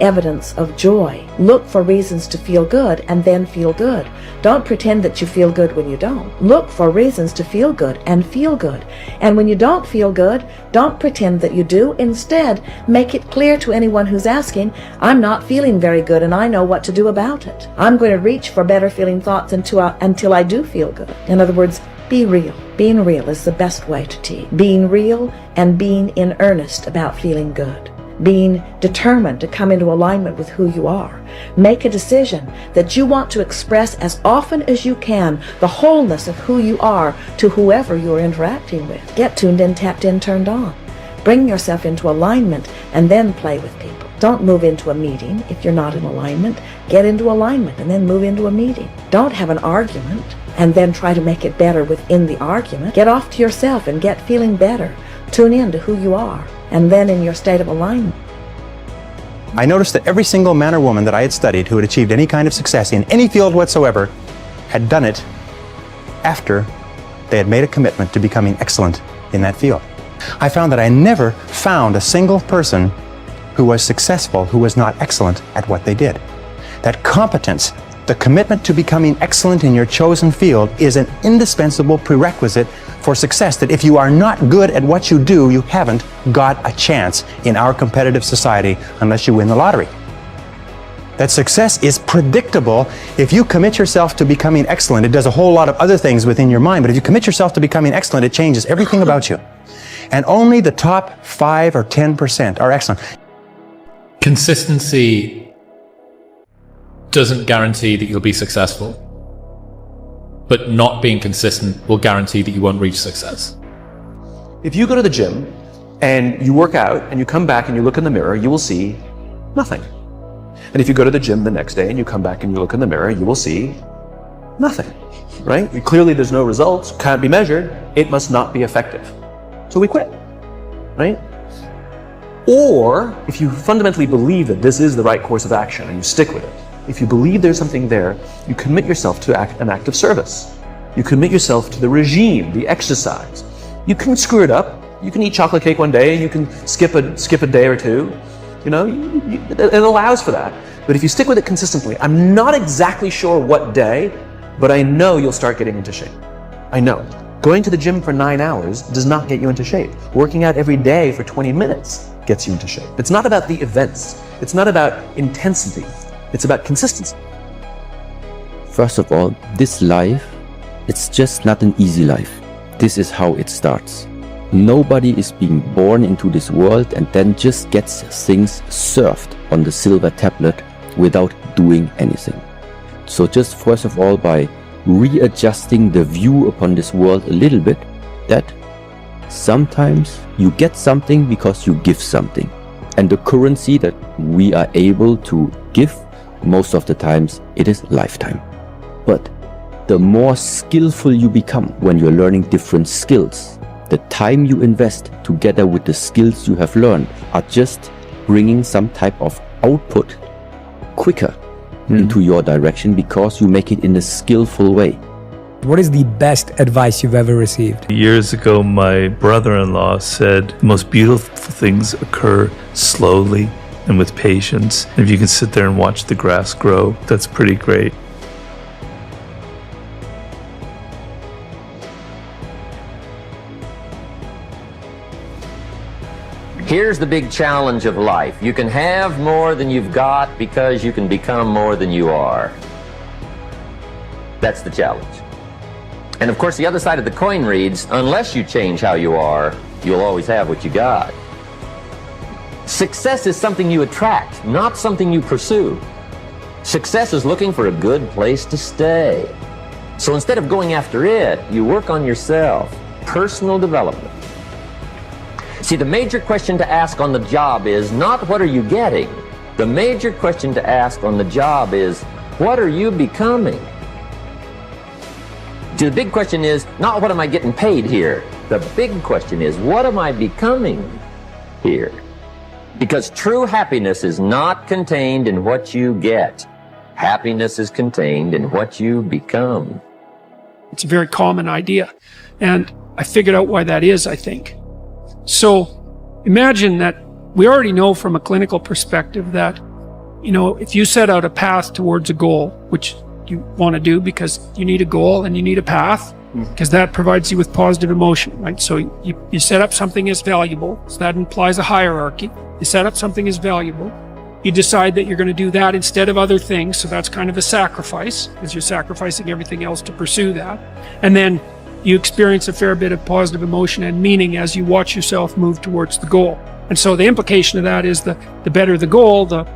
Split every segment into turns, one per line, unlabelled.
evidence of joy. Look for reasons to feel good and then feel good. Don't pretend that you feel good when you don't. Look for reasons to feel good and feel good. And when you don't feel good, don't pretend that you do. Instead, make it clear to anyone who's asking, I'm not feeling very good and I know what to do about it. I'm going to reach for better feeling thoughts until I do feel good. In other words, be real. Being real is the best way to teach. Being real and being in earnest about feeling good. Being determined to come into alignment with who you are. Make a decision that you want to express as often as you can the wholeness of who you are to whoever you're interacting with. Get tuned in, tapped in, turned on. Bring yourself into alignment and then play with people. Don't move into a meeting if you're not in alignment. Get into alignment and then move into a meeting. Don't have an argument and then try to make it better within the argument. Get off to yourself and get feeling better. Tune in to who you are, and then in your state of alignment.
I noticed that every single man or woman that I had studied who had achieved any kind of success in any field whatsoever had done it after they had made a commitment to becoming excellent in that field. I found that I never found a single person who was successful who was not excellent at what they did. That competence, the commitment to becoming excellent in your chosen field, is an indispensable prerequisite for success, that if you are not good at what you do, you haven't got a chance in our competitive society unless you win the lottery. That success is predictable. If you commit yourself to becoming excellent, it does a whole lot of other things within your mind, but if you commit yourself to becoming excellent, it changes everything about you. And only the top 5 or 10% are excellent.
Consistency doesn't guarantee that you'll be successful. But not being consistent will guarantee that you won't reach success.
If you go to the gym and you work out and you come back and you look in the mirror, you will see nothing. And if you go to the gym the next day and you come back and you look in the mirror, you will see nothing, right? Clearly there's no results, can't be measured, it must not be effective. So we quit, right? Or if you fundamentally believe that this is the right course of action and you stick with it, if you believe there's something there, you commit yourself to an act of service. You commit yourself to the regime, the exercise. You can screw it up. You can eat chocolate cake one day and you can skip a day or two. You know, it allows for that. But if you stick with it consistently, I'm not exactly sure what day, but I know you'll start getting into shape. I know. Going to the gym for 9 hours does not get you into shape. Working out every day for 20 minutes gets you into shape. It's not about the events. It's not about intensity. It's about consistency.
First of all, this life, it's just not an easy life. This is how it starts. Nobody is being born into this world and then just gets things served on the silver tablet without doing anything. So just first of all, by readjusting the view upon this world a little bit, that sometimes you get something because you give something. And the currency that we are able to give, most of the times, it is lifetime. But the more skillful you become when you're learning different skills, the time you invest together with the skills you have learned are just bringing some type of output quicker into your direction because you make it in a skillful way.
What is the best advice you've ever received?
Years ago, my brother-in-law said, the most beautiful things occur slowly and with patience. If you can sit there and watch the grass grow, that's pretty great.
Here's the big challenge of life. You can have more than you've got because you can become more than you are. That's the challenge. And of course, the other side of the coin reads, unless you change how you are, you'll always have what you got. Success is something you attract, not something you pursue. Success is looking for a good place to stay. So instead of going after it, you work on yourself. Personal development. See, the major question to ask on the job is not what are you getting? The major question to ask on the job is what are you becoming? See, the big question is not what am I getting paid here? The big question is what am I becoming here? Because true happiness is not contained in what you get. Happiness is contained in what you become.
It's a very common idea. And I figured out why that is, I think. So imagine that we already know from a clinical perspective that you know, if you set out a path towards a goal, which you want to do because you need a goal and you need a path, because that provides you with positive emotion, right? So you set up something as valuable, so that implies a hierarchy. You set up something as valuable. You decide that you're going to do that instead of other things, so that's kind of a sacrifice, because you're sacrificing everything else to pursue that. And then you experience a fair bit of positive emotion and meaning as you watch yourself move towards the goal. And so the implication of that is the better the goal, the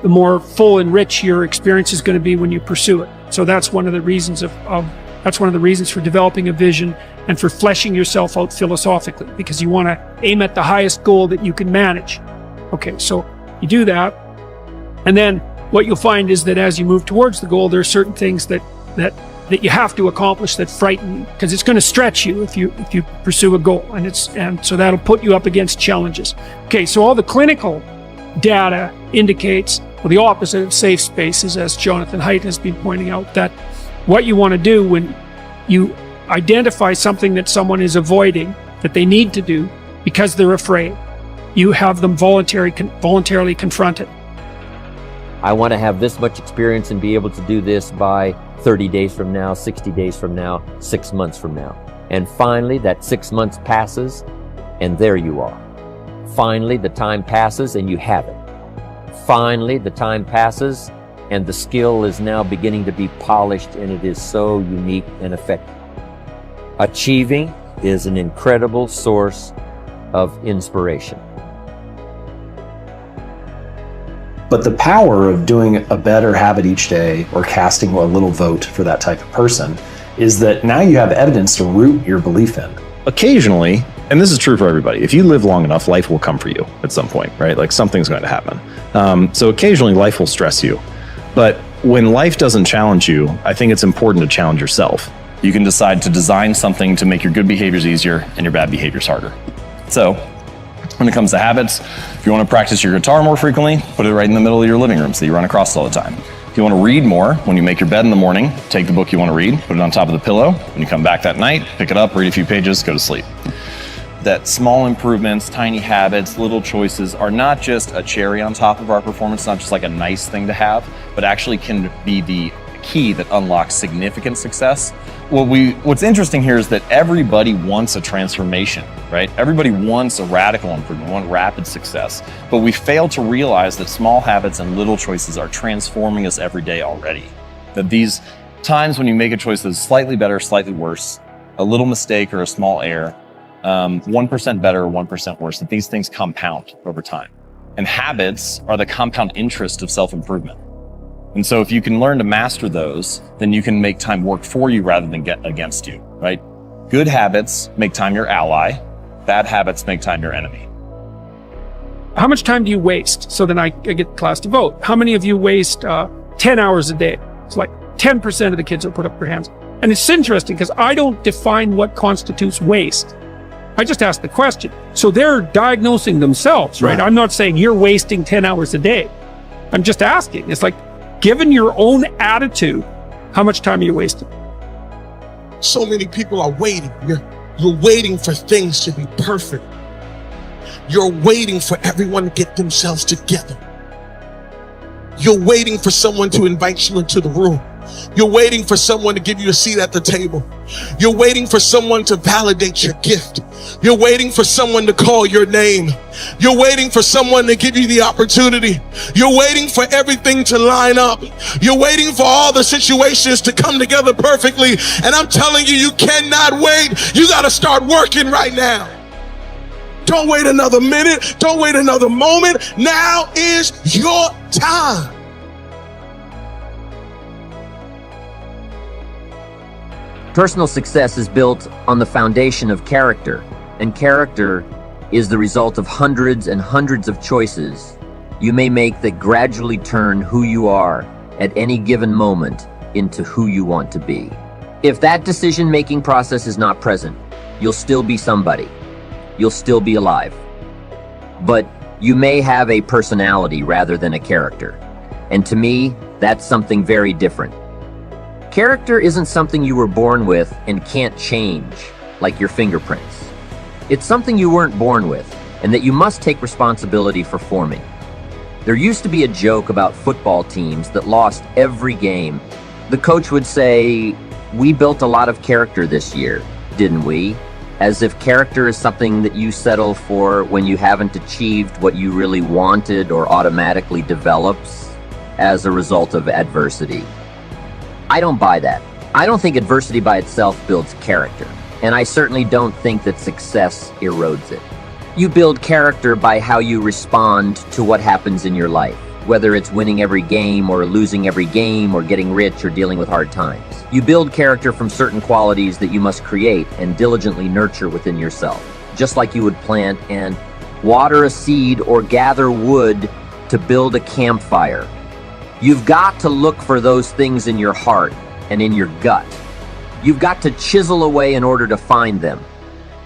more full and rich your experience is going to be when you pursue it. So that's one of the reasons that's one of the reasons for developing a vision and for fleshing yourself out philosophically, because you want to aim at the highest goal that you can manage. Okay, so you do that, and then what you'll find is that as you move towards the goal, there are certain things that you have to accomplish that frighten you, because it's going to stretch you if you pursue a goal, and so that'll put you up against challenges. Okay, so all the clinical data indicates, well, the opposite of safe spaces, as Jonathan Haidt has been pointing out, that what you want to do when you identify something that someone is avoiding, that they need to do because they're afraid, you have them voluntarily confront it.
I want to have this much experience and be able to do this by 30 days from now, 60 days from now, 6 months from now. And finally, that 6 months passes, and there you are. Finally, the time passes, and you have it. Finally, the time passes, and the skill is now beginning to be polished, and it is so unique and effective. Achieving is an incredible source of inspiration.
But the power of doing a better habit each day, or casting a little vote for that type of person, is that now you have evidence to root your belief in.
Occasionally, and this is true for everybody, if you live long enough, life will come for you at some point, right? Like something's going to happen. So occasionally life will stress you. But when life doesn't challenge you, I think it's important to challenge yourself. You can decide to design something to make your good behaviors easier and your bad behaviors harder. So when it comes to habits, if you want to practice your guitar more frequently, put it right in the middle of your living room so you run across it all the time. If you want to read more, when you make your bed in the morning, take the book you want to read, put it on top of the pillow. When you come back that night, pick it up, read a few pages, go to sleep. That small improvements, tiny habits, little choices are not just a cherry on top of our performance, not just like a nice thing to have, but actually can be the key that unlocks significant success. What's interesting here is that everybody wants a transformation, right? Everybody wants a radical improvement, want rapid success, but we fail to realize that small habits and little choices are transforming us every day already. That these times when you make a choice that's slightly better, slightly worse, a little mistake or a small error, 1% better or 1% worse, that these things compound over time. And habits are the compound interest of self-improvement. And so if you can learn to master those, then you can make time work for you rather than get against you, right? Good habits make time your ally. Bad habits make time your enemy.
How much time do you waste? So then I get the class to vote. How many of you waste 10 hours a day? It's like 10% of the kids will put up their hands. And it's interesting because I don't define what constitutes waste. I just ask the question. So they're diagnosing themselves, right? I'm not saying you're wasting 10 hours a day. I'm just asking. It's like, given your own attitude, how much time are you wasting?
So many people are waiting. You're waiting for things to be perfect. You're waiting for everyone to get themselves together. You're waiting for someone to invite you into the room. You're waiting for someone to give you a seat at the table. You're waiting for someone to validate your gift. You're waiting for someone to call your name. You're waiting for someone to give you the opportunity. You're waiting for everything to line up. You're waiting for all the situations to come together perfectly. And I'm telling you, you cannot wait. You got to start working right now. Don't wait another minute. Don't wait another moment. Now is your time.
Personal success is built on the foundation of character, and character is the result of hundreds and hundreds of choices you may make that gradually turn who you are at any given moment into who you want to be. If that decision-making process is not present, you'll still be somebody. You'll still be alive. But you may have a personality rather than a character. And to me, that's something very different. Character isn't something you were born with and can't change, like your fingerprints. It's something you weren't born with, and that you must take responsibility for forming. There used to be a joke about football teams that lost every game. The coach would say, "We built a lot of character this year, didn't we?" As if character is something that you settle for when you haven't achieved what you really wanted or automatically develops as a result of adversity. I don't buy that. I don't think adversity by itself builds character, and I certainly don't think that success erodes it. You build character by how you respond to what happens in your life, whether it's winning every game or losing every game or getting rich or dealing with hard times. You build character from certain qualities that you must create and diligently nurture within yourself, just like you would plant and water a seed or gather wood to build a campfire. You've got to look for those things in your heart and in your gut. You've got to chisel away in order to find them,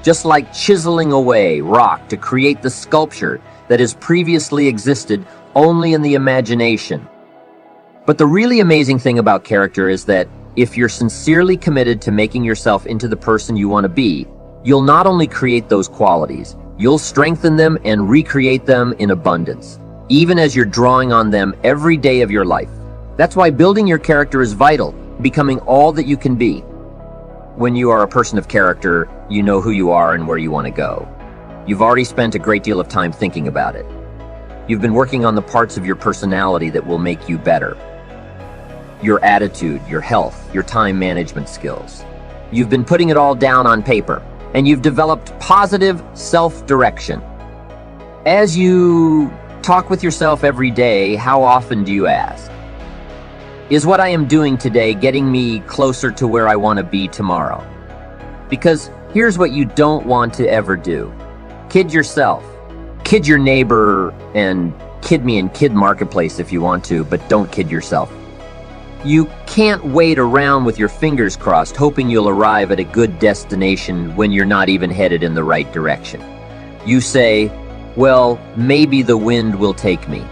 just like chiseling away rock to create the sculpture that has previously existed only in the imagination. But the really amazing thing about character is that if you're sincerely committed to making yourself into the person you want to be, you'll not only create those qualities, you'll strengthen them and recreate them in abundance, even as you're drawing on them every day of your life. That's why building your character is vital, becoming all that you can be. When you are a person of character, you know who you are and where you want to go. You've already spent a great deal of time thinking about it. You've been working on the parts of your personality that will make you better. Your attitude, your health, your time management skills. You've been putting it all down on paper, and you've developed positive self-direction. As you talk with yourself every day, how often do you ask, is what I am doing today getting me closer to where I want to be tomorrow? Because here's what you don't want to ever do. Kid yourself. Kid your neighbor, and kid me in Kid Marketplace if you want to, but don't kid yourself. You can't wait around with your fingers crossed, hoping you'll arrive at a good destination when you're not even headed in the right direction. You say, well, maybe the wind will take me.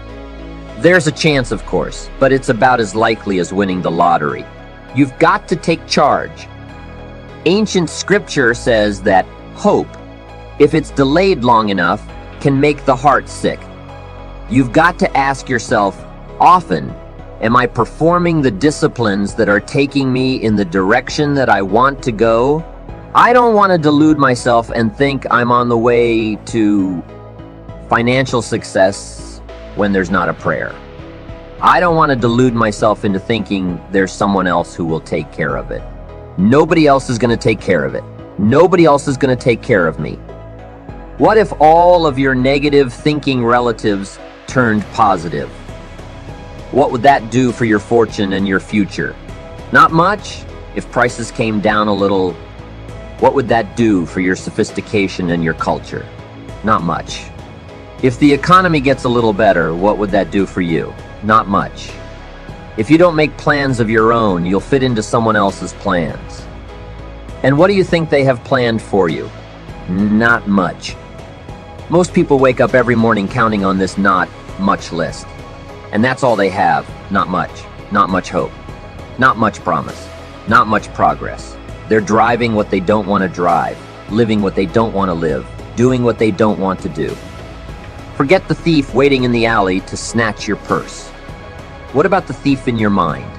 There's a chance, of course, but it's about as likely as winning the lottery. You've got to take charge. Ancient scripture says that hope, if it's delayed long enough, can make the heart sick. You've got to ask yourself often, am I performing the disciplines that are taking me in the direction that I want to go? I don't want to delude myself and think I'm on the way to financial success when there's not a prayer. I don't want to delude myself into thinking there's someone else who will take care of it. Nobody else is going to take care of it. Nobody else is going to take care of me. What if all of your negative thinking relatives turned positive? What would that do for your fortune and your future? Not much. If prices came down a little, what would that do for your sophistication and your culture? Not much. If the economy gets a little better, what would that do for you? Not much. If you don't make plans of your own, you'll fit into someone else's plans. And what do you think they have planned for you? Not much. Most people wake up every morning counting on this not much list. And that's all they have. Not much. Not much hope. Not much promise. Not much progress. They're driving what they don't want to drive, living what they don't want to live, doing what they don't want to do. Forget the thief waiting in the alley to snatch your purse. What about the thief in your mind?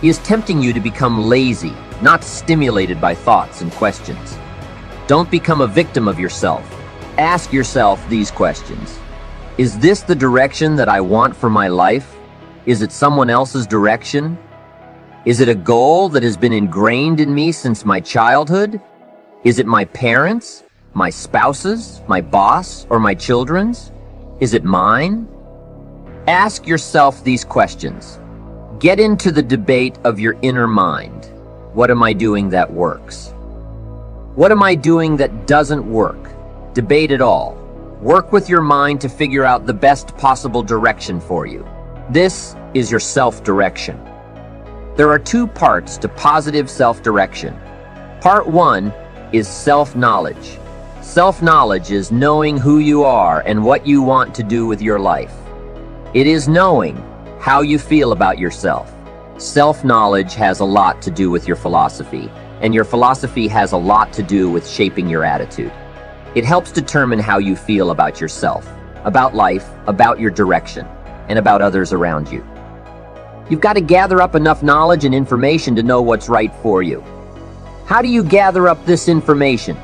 He is tempting you to become lazy, not stimulated by thoughts and questions. Don't become a victim of yourself. Ask yourself these questions. Is this the direction that I want for my life? Is it someone else's direction? Is it a goal that has been ingrained in me since my childhood? Is it my parents, my spouses, my boss, or my children's? Is it mine? Ask yourself these questions. Get into the debate of your inner mind. What am I doing that works? What am I doing that doesn't work? Debate it all. Work with your mind to figure out the best possible direction for you. This is your self-direction. There are two parts to positive self-direction. Part one is self-knowledge. Self-knowledge is knowing who you are and what you want to do with your life. It is knowing how you feel about yourself. Self-knowledge has a lot to do with your philosophy, and your philosophy has a lot to do with shaping your attitude. It helps determine how you feel about yourself, about life, about your direction. and about others around you. You've got to gather up enough knowledge and information to know what's right for you. How do you gather up this information?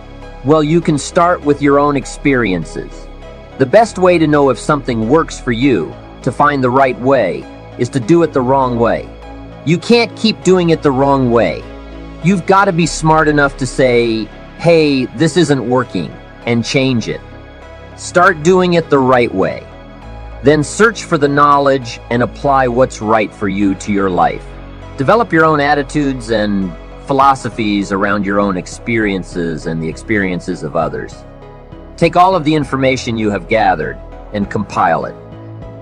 Well, you can start with your own experiences. The best way to know if something works for you, to find the right way, is to do it the wrong way. You can't keep doing it the wrong way. You've got to be smart enough to say, hey, this isn't working, and change it. Start doing it the right way. Then search for the knowledge and apply what's right for you to your life. Develop your own attitudes and philosophies around your own experiences and the experiences of others. Take all of the information you have gathered and compile it.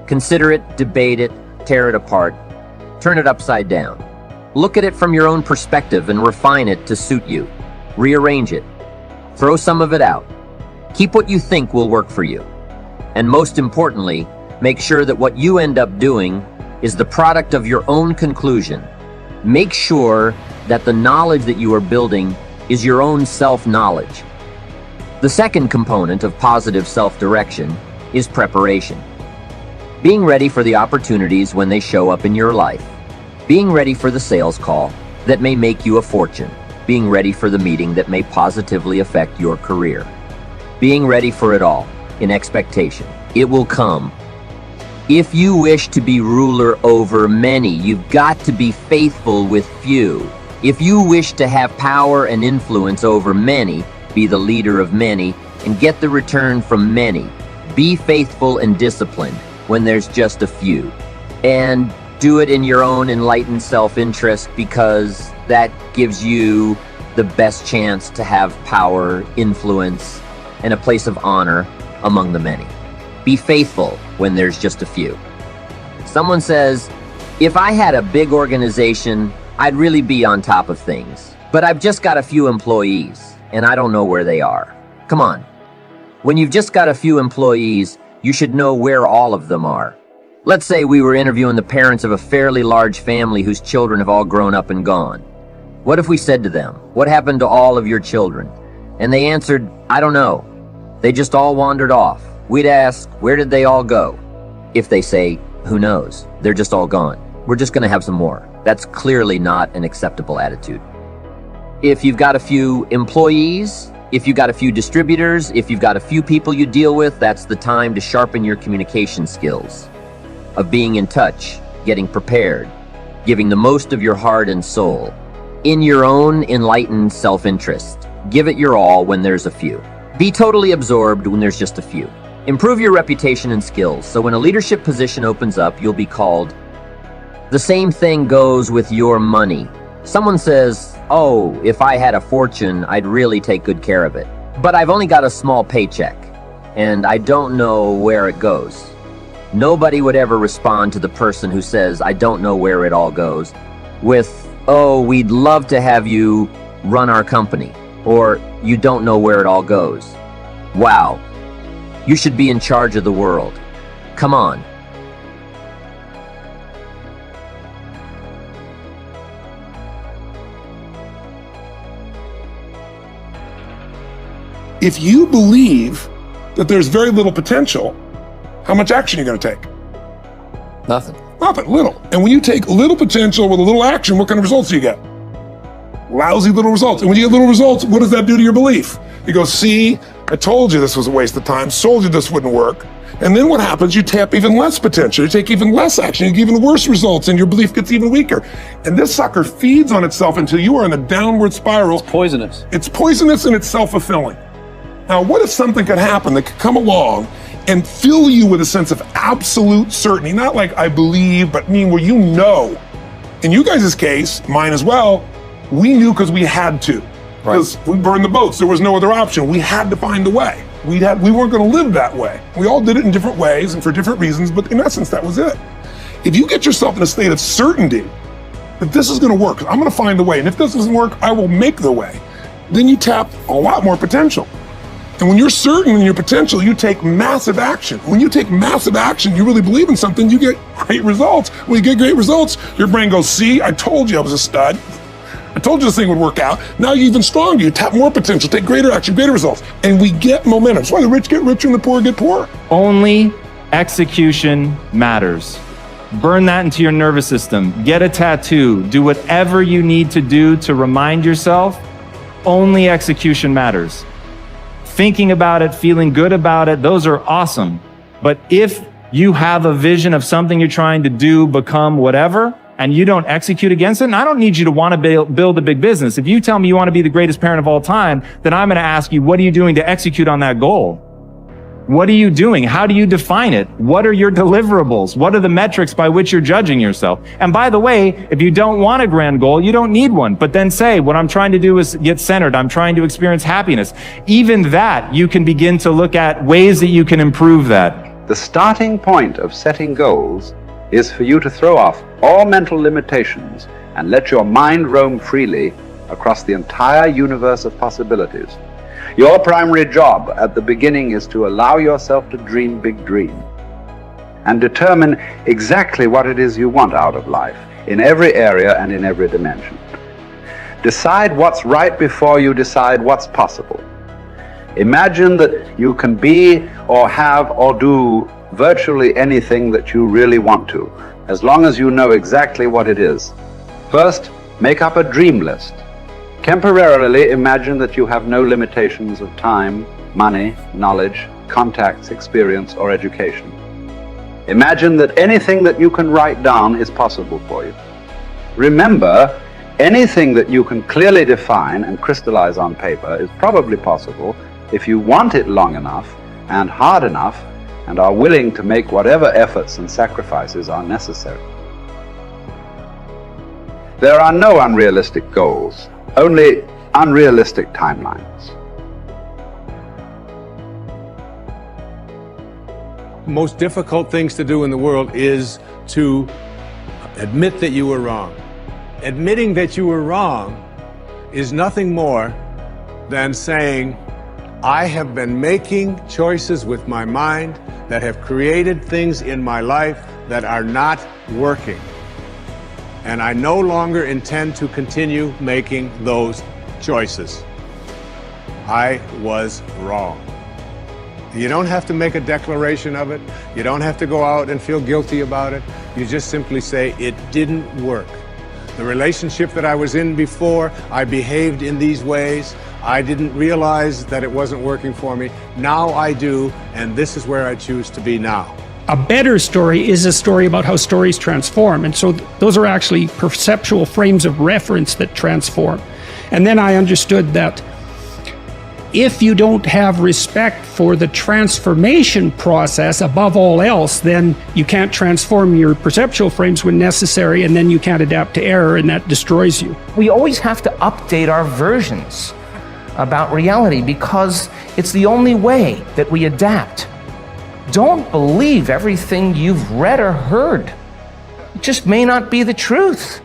Consider it, debate it, tear it apart, turn it upside down. Look at it from your own perspective and refine it to suit you. Rearrange it. Throw some of it out. Keep what you think will work for you. And most importantly, make sure that what you end up doing is the product of your own conclusion. Make sure that the knowledge that you are building is your own self-knowledge. The second component of positive self-direction is preparation. Being ready for the opportunities when they show up in your life. Being ready for the sales call that may make you a fortune. Being ready for the meeting that may positively affect your career. Being ready for it all, in expectation. It will come. If you wish to be ruler over many, you've got to be faithful with few. If you wish to have power and influence over many, be the leader of many, and get the return from many. Be faithful and disciplined when there's just a few. And do it in your own enlightened self-interest, because that gives you the best chance to have power, influence, and a place of honor among the many. Be faithful when there's just a few. Someone says, if I had a big organization, I'd really be on top of things. But I've just got a few employees, and I don't know where they are. Come on. When you've just got a few employees, you should know where all of them are. Let's say we were interviewing the parents of a fairly large family whose children have all grown up and gone. What if we said to them, what happened to all of your children? And they answered, I don't know. They just all wandered off. We'd ask, where did they all go? If they say, who knows? They're just all gone. We're just going to have some more. That's clearly not an acceptable attitude. If you've got a few employees, if you've got a few distributors, if you've got a few people you deal with, that's the time to sharpen your communication skills. Of being in touch, getting prepared, giving the most of your heart and soul. In your own enlightened self-interest. Give it your all when there's a few. Be totally absorbed when there's just a few. Improve your reputation and skills, so when a leadership position opens up, you'll be called. The same thing goes with your money. Someone says, oh, if I had a fortune, I'd really take good care of it. But I've only got a small paycheck, and I don't know where it goes. Nobody would ever respond to the person who says, I don't know where it all goes, with, oh, we'd love to have you run our company, or you don't know where it all goes. Wow. You should be in charge of the world. Come on.
If you believe that there's very little potential, how much action are you going to take?
Nothing.
Nothing, little. And when you take little potential with a little action, what kind of results do you get? Lousy little results. And when you get little results, what does that do to your belief? You go, see, I told you this was a waste of time, told you this wouldn't work. And then what happens? You tap even less potential, you take even less action, you get even worse results, and your belief gets even weaker. And this sucker feeds on itself until you are in a downward spiral.
It's poisonous.
It's poisonous and it's self-fulfilling. Now, what if something could happen that could come along and fill you with a sense of absolute certainty? Not like I believe, but mean where you know. In you guys' case, mine as well, we knew because we had to. Because we burned the boats. There was no other option. We had to find a way. We weren't going to live that way. We all did it in different ways and for different reasons, but in essence, that was it. If you get yourself in a state of certainty that this is going to work, I'm going to find a way, and if this doesn't work, I will make the way, then you tap a lot more potential. And when you're certain in your potential, you take massive action. When you take massive action, you really believe in something, you get great results. When you get great results, your brain goes, see, I told you I was a stud. I told you this thing would work out. Now you're even stronger. You tap more potential, take greater action, greater results. And we get momentum. That's why the rich get richer and the poor get poorer.
Only Execution matters. Burn that into your nervous system. Get a tattoo. Do whatever you need to do to remind yourself only execution matters. Thinking about it, feeling good about it, those are awesome. But if you have a vision of something you're trying to do, become, whatever, and you don't execute against it, and I don't need you to want to build a big business. If you tell me you want to be the greatest parent of all time, then I'm going to ask you, what are you doing to execute on that goal? What are you doing? How do you define it? What are your deliverables? What are the metrics by which you're judging yourself? And by the way, if you don't want a grand goal, you don't need one. But then say, what I'm trying to do is get centered. I'm trying to experience happiness. Even that, you can begin to look at ways that you can improve that.
The starting point of setting goals is for you to throw off all mental limitations and let your mind roam freely across the entire universe of possibilities. Your primary job at the beginning is to allow yourself to dream big dreams and determine exactly what it is you want out of life in every area and in every dimension. Decide what's right before you decide what's possible. Imagine that you can be or have or do virtually anything that you really want to, as long as you know exactly what it is. First, make up a dream list. Temporarily imagine that you have no limitations of time, money, knowledge, contacts, experience, or education. Imagine that anything that you can write down is possible for you. Remember, anything that you can clearly define and crystallize on paper is probably possible if you want it long enough and hard enough and are willing to make whatever efforts and sacrifices are necessary. There are no unrealistic goals, only unrealistic timelines.
Most difficult things to do in the world is to admit that you were wrong. Admitting that you were wrong is nothing more than saying, I have been making choices with my mind that have created things in my life that are not working. And I no longer intend to continue making those choices. I was wrong. You don't have to make a declaration of it. You don't have to go out and feel guilty about it. You just simply say, it didn't work. The relationship that I was in before, I behaved in these ways. I didn't realize that it wasn't working for me. Now I do, and this is where I choose to be now.
A better story is a story about how stories transform. And so those are actually perceptual frames of reference that transform. And then I understood that if you don't have respect for the transformation process above all else, then you can't transform your perceptual frames when necessary, and then you can't adapt to error, and that destroys you.
We always have to update our versions about reality because it's the only way that we adapt. Don't believe everything you've read or heard. It just may not be the truth.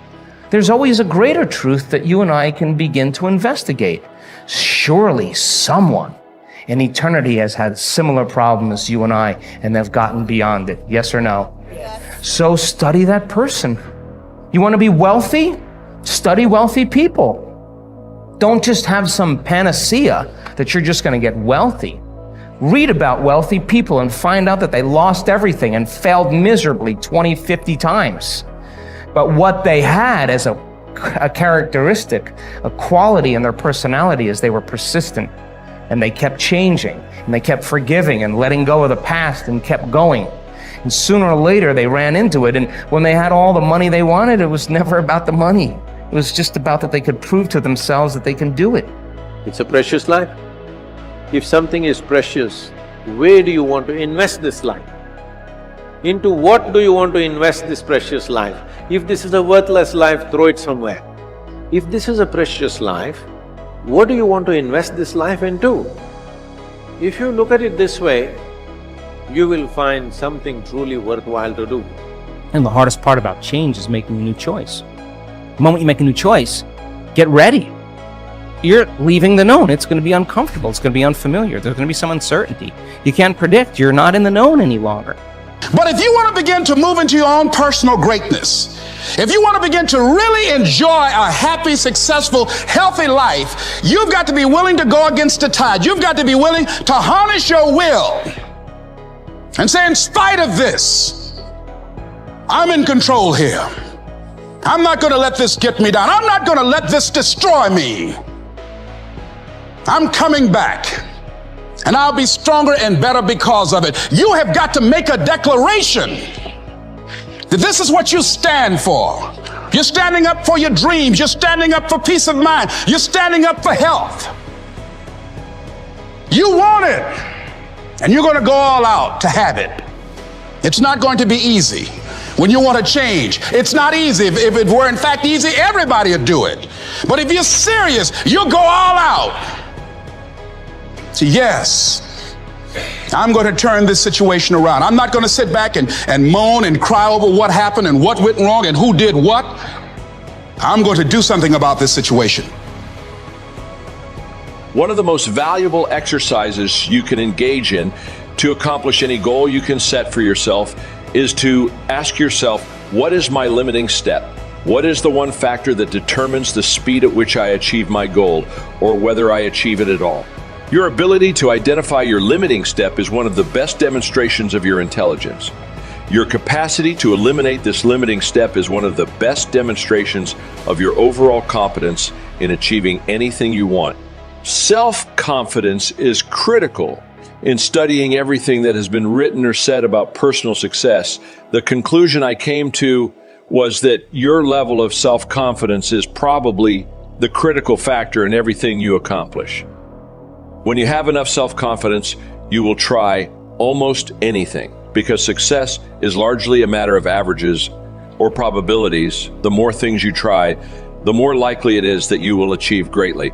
There's always a greater truth that you and I can begin to investigate. Surely someone in eternity has had similar problems as you and I, and they've gotten beyond it. Yes or no? Yes. So study that person. You want to be wealthy? Study wealthy people. Don't just have some panacea that you're just going to get wealthy. Read about wealthy people and find out that they lost everything and failed miserably 20, 50 times. But what they had as a characteristic, a quality in their personality is they were persistent and they kept changing and they kept forgiving and letting go of the past and kept going. And sooner or later they ran into it, and when they had all the money they wanted, it was never about the money. It was just about that they could prove to themselves that they can do it.
It's a precious life. If something is precious, where do you want to invest this life? Into what do you want to invest this precious life? If this is a worthless life, throw it somewhere. If this is a precious life, what do you want to invest this life into? If you look at it this way, you will find something truly worthwhile to do.
And the hardest part about change is making a new choice. The moment you make a new choice, get ready. You're leaving the known. It's going to be uncomfortable. It's going to be unfamiliar. There's going to be some uncertainty. You can't predict. You're not in the known any longer.
But if you want to begin to move into your own personal greatness, if you want to begin to really enjoy a happy, successful, healthy life, you've got to be willing to go against the tide. You've got to be willing to harness your will
and say, in spite of this, I'm in control here. I'm not going to let this get me down. I'm not going to let this destroy me. I'm coming back, and I'll be stronger and better because of it. You have got to make a declaration that this is what you stand for. You're standing up for your dreams. You're standing up for peace of mind. You're standing up for health. You want it, and you're going to go all out to have it. It's not going to be easy. When you want to change, it's not easy. If it were in fact easy, everybody would do it. But if you're serious, you'll go all out. So yes, I'm going to turn this situation around. I'm not going to sit back and moan and cry over what happened and what went wrong and who did what. I'm going to do something about this situation.
One of the most valuable exercises you can engage in to accomplish any goal you can set for yourself is to ask yourself, what is my limiting step? What is the one factor that determines the speed at which I achieve my goal, or whether I achieve it at all? Your ability to identify your limiting step is one of the best demonstrations of your intelligence. Your capacity to eliminate this limiting step is one of the best demonstrations of your overall competence in achieving anything you want. Self-confidence is critical in studying everything that has been written or said about personal success. The conclusion I came to was that your level of self-confidence is probably the critical factor in everything you accomplish. When you have enough self-confidence, you will try almost anything, because success is largely a matter of averages or probabilities. The more things you try, the more likely it is that you will achieve greatly.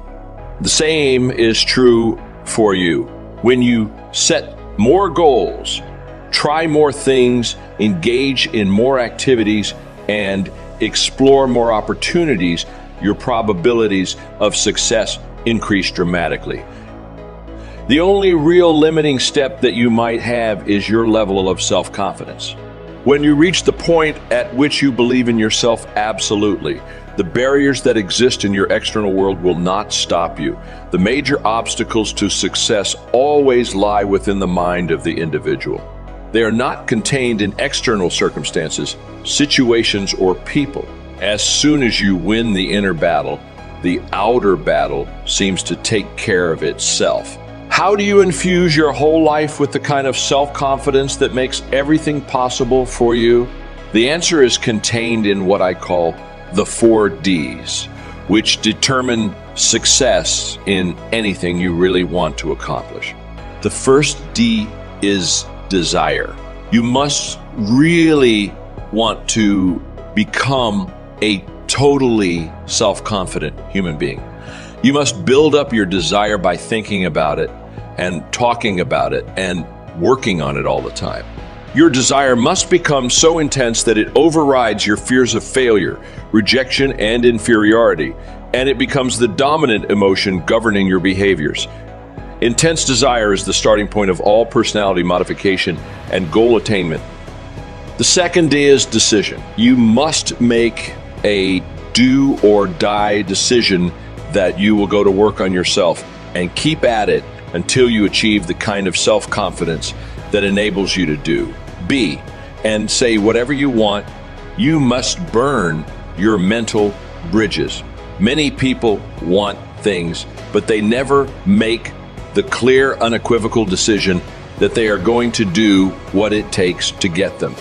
The same is true for you. When you set more goals, try more things, engage in more activities, and explore more opportunities, your probabilities of success increase dramatically. The only real limiting step that you might have is your level of self-confidence. When you reach the point at which you believe in yourself absolutely, the barriers that exist in your external world will not stop you. The major obstacles to success always lie within the mind of the individual. They are not contained in external circumstances, situations, or people. As soon as you win the inner battle, the outer battle seems to take care of itself. How do you infuse your whole life with the kind of self-confidence that makes everything possible for you? The answer is contained in what I call the 4 Ds, which determine success in anything you really want to accomplish. The first D is desire. You must really want to become a totally self-confident human being. You must build up your desire by thinking about it and talking about it and working on it all the time. Your desire must become so intense that it overrides your fears of failure, rejection, and inferiority, and it becomes the dominant emotion governing your behaviors. Intense desire is the starting point of all personality modification and goal attainment. The second D is decision. You must make a do or die decision that you will go to work on yourself and keep at it until you achieve the kind of self-confidence that enables you to do. B, and say whatever you want. You must burn your mental bridges. Many people want things, but they never make the clear, unequivocal decision that they are going to do what it takes to get them.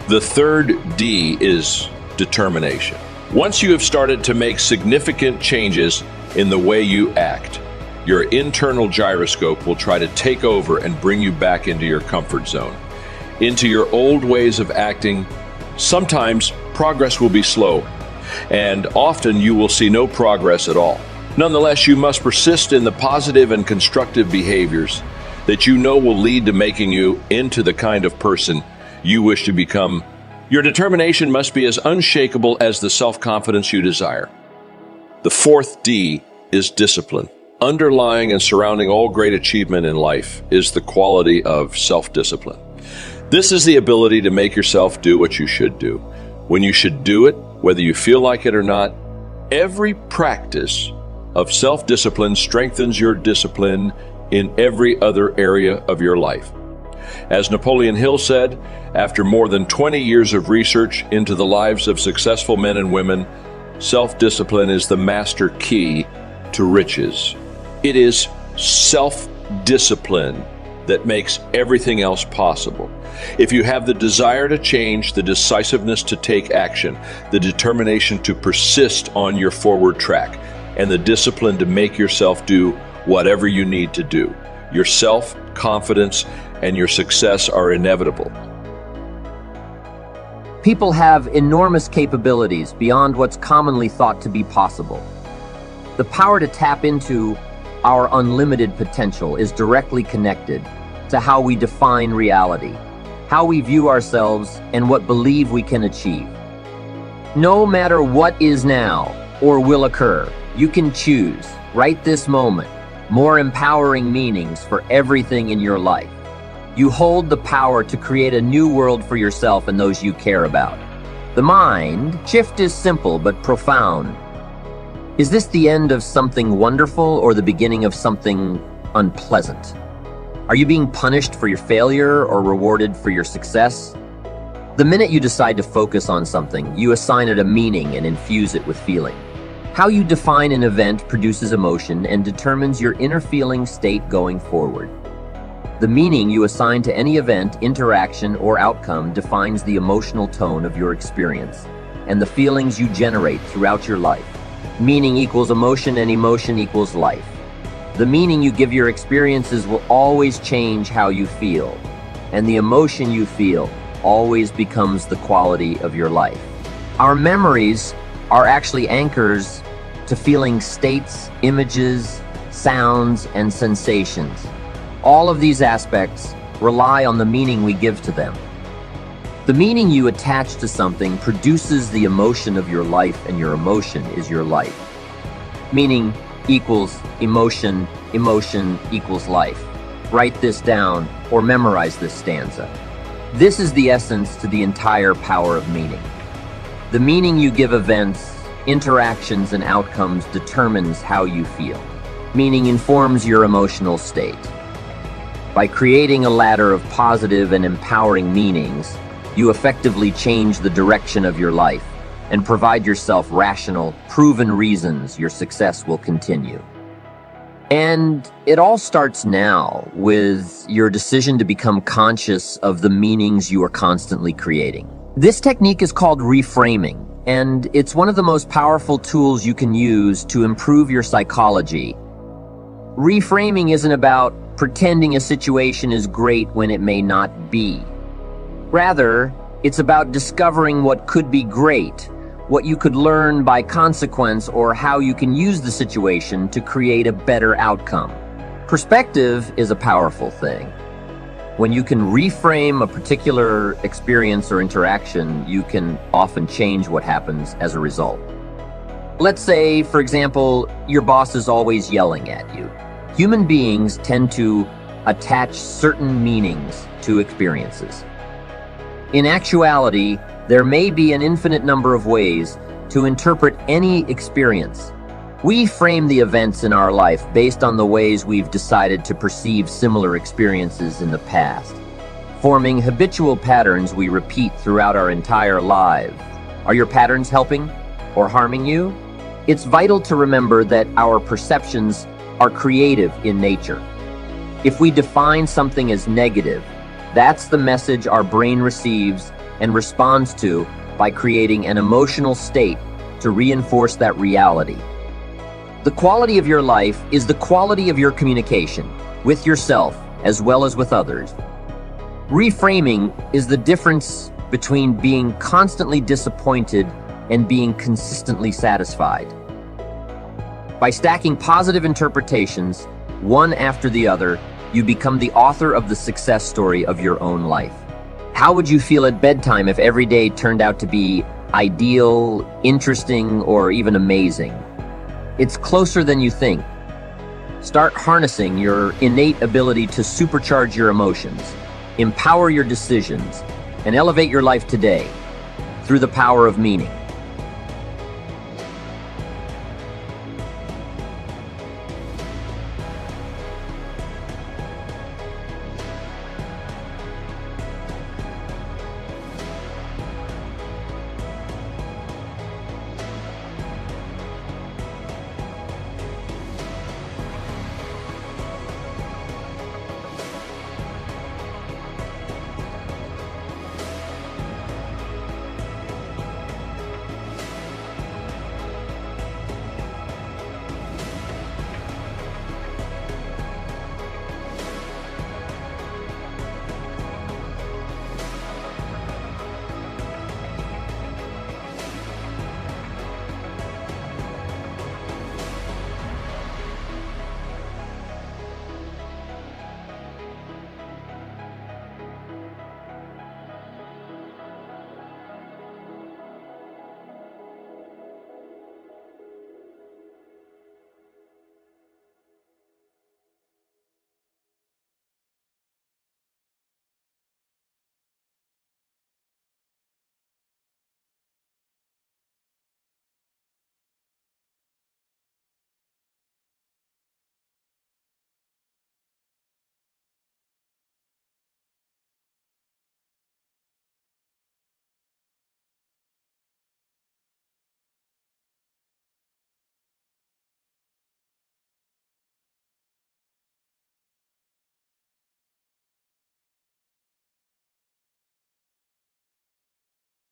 The third D is determination. Once you have started to make significant changes in the way you act, your internal gyroscope will try to take over and bring you back into your comfort zone, into your old ways of acting. Sometimes progress will be slow, and often you will see no progress at all. Nonetheless, you must persist in the positive and constructive behaviors that you know will lead to making you into the kind of person you wish to become. Your determination must be as unshakable as the self-confidence you desire. The fourth D is discipline. Underlying and surrounding all great achievement in life is the quality of self-discipline. This is the ability to make yourself do what you should do, when you should do it, whether you feel like it or not. Every practice of self-discipline strengthens your discipline in every other area of your life. As Napoleon Hill said, after more than 20 years of research into the lives of successful men and women, self-discipline is the master key to riches. It is self-discipline that makes everything else possible. If you have the desire to change, the decisiveness to take action, the determination to persist on your forward track, and the discipline to make yourself do whatever you need to do, your self-confidence and your success are inevitable.
People have enormous capabilities beyond what's commonly thought to be possible. The power to tap into our unlimited potential is directly connected to how we define reality, how we view ourselves, and what believe we can achieve. No matter what is now or will occur, you can choose, right this moment, more empowering meanings for everything in your life. You hold the power to create a new world for yourself and those you care about. The mind shift is simple but profound. Is this the end of something wonderful or the beginning of something unpleasant? Are you being punished for your failure or rewarded for your success? The minute you decide to focus on something, you assign it a meaning and infuse it with feeling. How you define an event produces emotion and determines your inner feeling state going forward. The meaning you assign to any event, interaction, or outcome defines the emotional tone of your experience and the feelings you generate throughout your life. Meaning equals emotion and emotion equals life. The meaning you give your experiences will always change how you feel, and the emotion you feel always becomes the quality of your life. Our memories are actually anchors to feeling states, images, sounds, and sensations. All of these aspects rely on the meaning we give to them. The meaning you attach to something produces the emotion of your life, and your emotion is your life. Meaning equals emotion, emotion equals life. Write this down or memorize this stanza. This is the essence to the entire power of meaning. The meaning you give events, interactions, and outcomes determines how you feel. Meaning informs your emotional state. By creating a ladder of positive and empowering meanings, you effectively change the direction of your life and provide yourself rational, proven reasons your success will continue. And it all starts now with your decision to become conscious of the meanings you are constantly creating. This technique is called reframing, and it's one of the most powerful tools you can use to improve your psychology. Reframing isn't about pretending a situation is great when it may not be. Rather, it's about discovering what could be great, what you could learn by consequence, or how you can use the situation to create a better outcome. Perspective is a powerful thing. When you can reframe a particular experience or interaction, you can often change what happens as a result. Let's say, for example, your boss is always yelling at you. Human beings tend to attach certain meanings to experiences. In actuality, there may be an infinite number of ways to interpret any experience. We frame the events in our life based on the ways we've decided to perceive similar experiences in the past, forming habitual patterns we repeat throughout our entire lives. Are your patterns helping or harming you? It's vital to remember that our perceptions are creative in nature. If we define something as negative, that's the message our brain receives and responds to by creating an emotional state to reinforce that reality. The quality of your life is the quality of your communication with yourself as well as with others. Reframing is the difference between being constantly disappointed and being consistently satisfied. By stacking positive interpretations, one after the other, you become the author of the success story of your own life. How would you feel at bedtime if every day turned out to be ideal, interesting, or even amazing? It's closer than you think. Start harnessing your innate ability to supercharge your emotions, empower your decisions, and elevate your life today through the power of meaning.